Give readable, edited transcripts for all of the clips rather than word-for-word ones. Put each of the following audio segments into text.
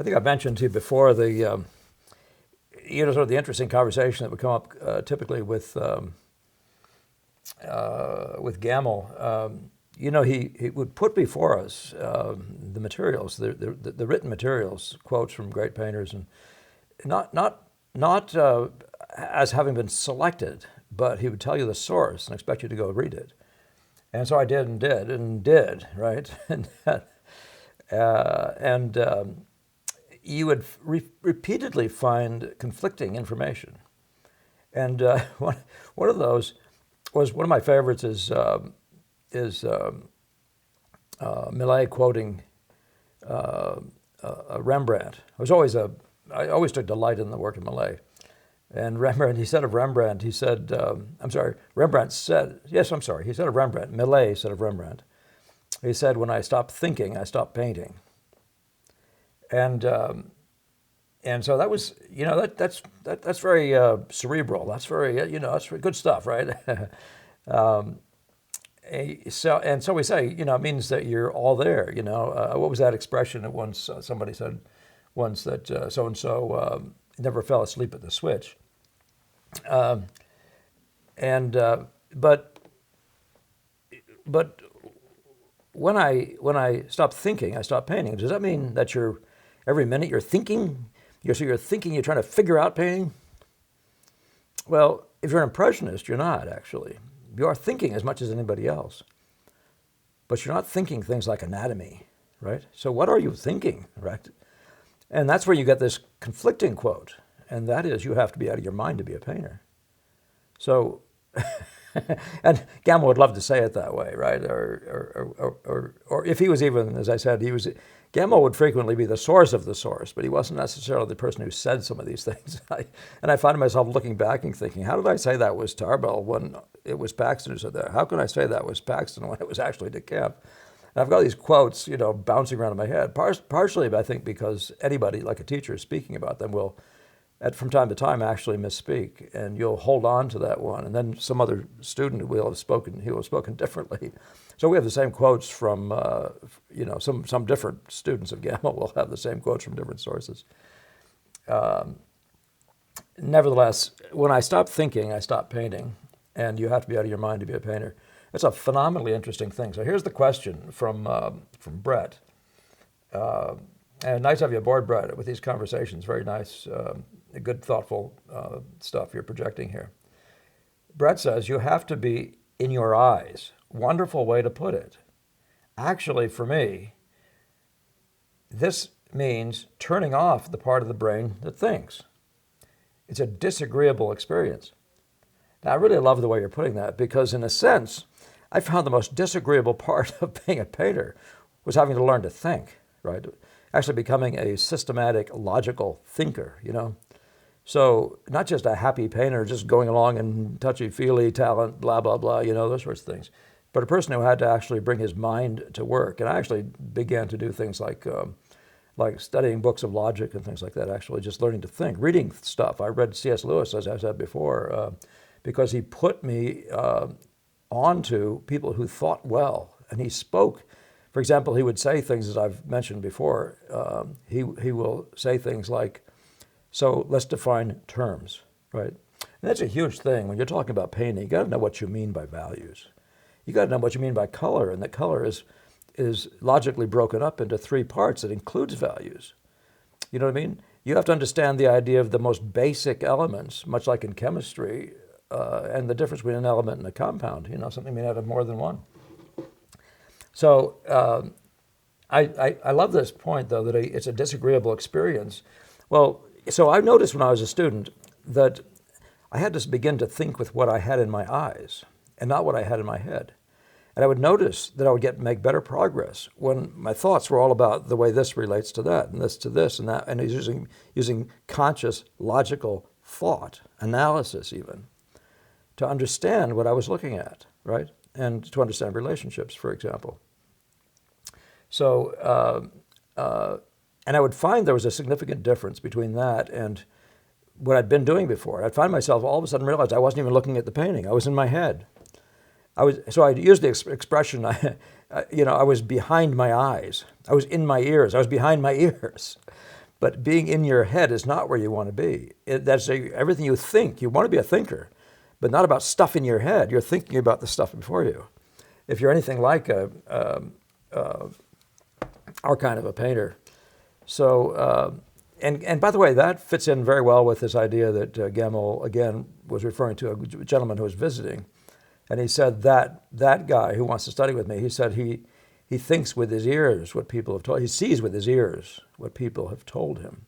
I think I mentioned to you before sort of the interesting conversation that would come up typically with Gamble. He would put before us the materials, the written materials, quotes from great painters, and not as having been selected, but he would tell you the source and expect you to go read it. And so I did, right? and you would repeatedly find conflicting information. And one of those was one of my favorites is Millet quoting Rembrandt. I always took delight in the work of Millet. And Rembrandt, he said of Rembrandt, he said of Rembrandt, Millet said of Rembrandt, he said, when I stop thinking, I stop painting. And so that was, that's very cerebral. That's very, that's very good stuff, right? So we say, it means that you're all there. What was that expression that once somebody said once that so and so never fell asleep at the switch. But when I stop thinking, I stop painting. Does that mean that every minute you're thinking? You're thinking, you're trying to figure out painting? Well, if you're an impressionist, you're not actually. You are thinking as much as anybody else, but you're not thinking things like anatomy, right? So what are you thinking, right? And that's where you get this conflicting quote, and that is, you have to be out of your mind to be a painter. So, and Gamble would love to say it that way, right? Or if he was even, as I said, Gamble would frequently be the source of the source, but he wasn't necessarily the person who said some of these things. And I find myself looking back and thinking, how did I say that was Tarbell when it was Paxton who said that? How can I say that was Paxton when it was actually de Camp? And I've got these quotes, bouncing around in my head, partially, I think, because anybody, like a teacher, speaking about them will, from time to time, actually misspeak, and you'll hold on to that one, and then some other student will have spoken differently. So we have the same quotes from, some different students of Gamble will have the same quotes from different sources. Nevertheless, when I stop thinking, I stop painting, and you have to be out of your mind to be a painter. It's a phenomenally interesting thing. So here's the question from Brett. And nice to have you aboard, Brett, with these conversations. Very nice, good, thoughtful stuff you're projecting here. Brett says, you have to be in your eyes. Wonderful way to put it. Actually, for me, this means turning off the part of the brain that thinks. It's a disagreeable experience. Now, I really love the way you're putting that, because in a sense, I found the most disagreeable part of being a painter was having to learn to think, right? Actually becoming a systematic, logical thinker, So not just a happy painter just going along and touchy-feely talent, blah, blah, blah, those sorts of things, but a person who had to actually bring his mind to work. And I actually began to do things like studying books of logic and things like that, actually just learning to think, reading stuff. I read C.S. Lewis, as I said before, because he put me onto people who thought well, and he spoke. For example, he would say things, as I've mentioned before, he will say things like, so let's define terms, right? And that's a huge thing. When you're talking about painting, you got to know what you mean by values. You got to know what you mean by color, and that color is logically broken up into three parts. It includes values. You know what I mean? You have to understand the idea of the most basic elements, much like in chemistry, and the difference between an element and a compound. Something made out of more than one. So I love this point, though, that it's a disagreeable experience. Well, so I noticed when I was a student that I had to begin to think with what I had in my eyes and not what I had in my head. And I would notice that I would make better progress when my thoughts were all about the way this relates to that and this to this and that, and using conscious, logical thought, analysis even, to understand what I was looking at, right? And to understand relationships, for example. So, and I would find there was a significant difference between that and what I'd been doing before. I'd find myself all of a sudden realize I wasn't even looking at the painting. I was in my head. So I used the expression, I was behind my eyes. I was in my ears. I was behind my ears. But being in your head is not where you want to be. Everything you think. You want to be a thinker, but not about stuff in your head. You're thinking about the stuff before you. If you're anything like our kind of a painter. So, and by the way, that fits in very well with this idea that Gemmell, again, was referring to a gentleman who was visiting. And he said that guy who wants to study with me, he said he thinks with his ears what people have told him. He sees with his ears what people have told him.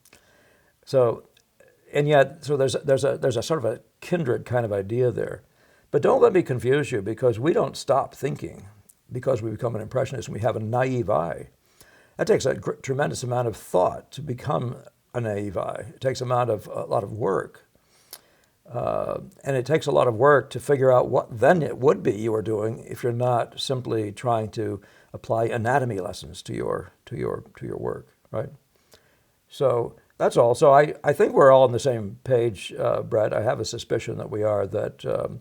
So, and yet, so there's a sort of a kindred kind of idea there. But don't let me confuse you, because we don't stop thinking because we become an impressionist and we have a naive eye. That takes a tremendous amount of thought to become a naive eye. It takes a lot of work. And it takes a lot of work to figure out what then it would be you are doing if you're not simply trying to apply anatomy lessons to your work, right? So that's all. So I think we're all on the same page, Brett. I have a suspicion that we are, that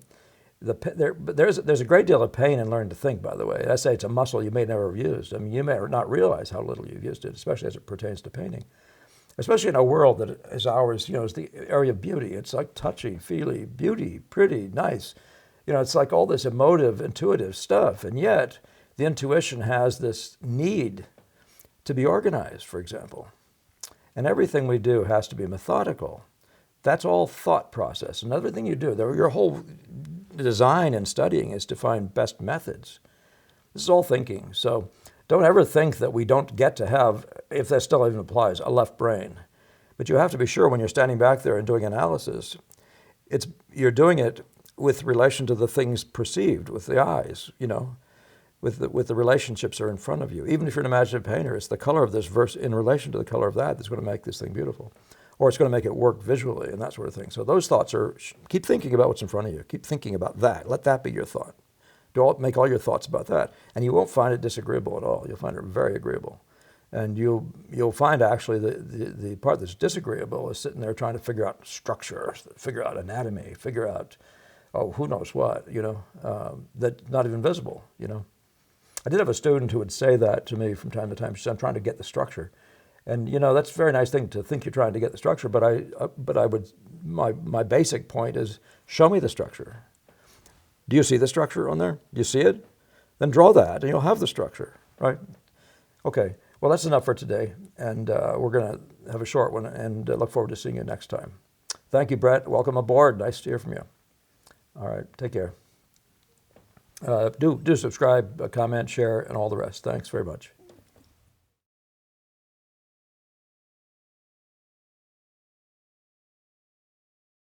there's a great deal of pain in learning to think, by the way. I say it's a muscle you may never have used. I mean, you may not realize how little you've used it, especially as it pertains to painting. Especially in a world that is ours, is the area of beauty. It's like touchy, feely, beauty, pretty, nice. It's like all this emotive, intuitive stuff. And yet, the intuition has this need to be organized, for example. And everything we do has to be methodical. That's all thought process. And everything you do, your whole design and studying is to find best methods. This is all thinking. So don't ever think that we don't get to have, if that still even applies, a left brain. But you have to be sure when you're standing back there and doing analysis, you're doing it with relation to the things perceived with the eyes, with the relationships that are in front of you. Even if you're an imaginative painter, it's the color of this verse in relation to the color of that that's going to make this thing beautiful. Or it's going to make it work visually and that sort of thing. So those thoughts keep thinking about what's in front of you. Keep thinking about that. Let that be your thought. Make all your thoughts about that. And you won't find it disagreeable at all. You'll find it very agreeable. And you'll find actually the part that's disagreeable is sitting there trying to figure out structure, figure out anatomy, figure out, who knows what, that's not even visible, I did have a student who would say that to me from time to time. She said, I'm trying to get the structure. And, that's a very nice thing to think you're trying to get the structure, my basic point is, show me the structure. Do you see the structure on there? Do you see it? Then draw that and you'll have the structure, right? Okay, well, that's enough for today. And we're going to have a short one and look forward to seeing you next time. Thank you, Brett. Welcome aboard. Nice to hear from you. All right, take care. Do subscribe, comment, share, and all the rest. Thanks very much.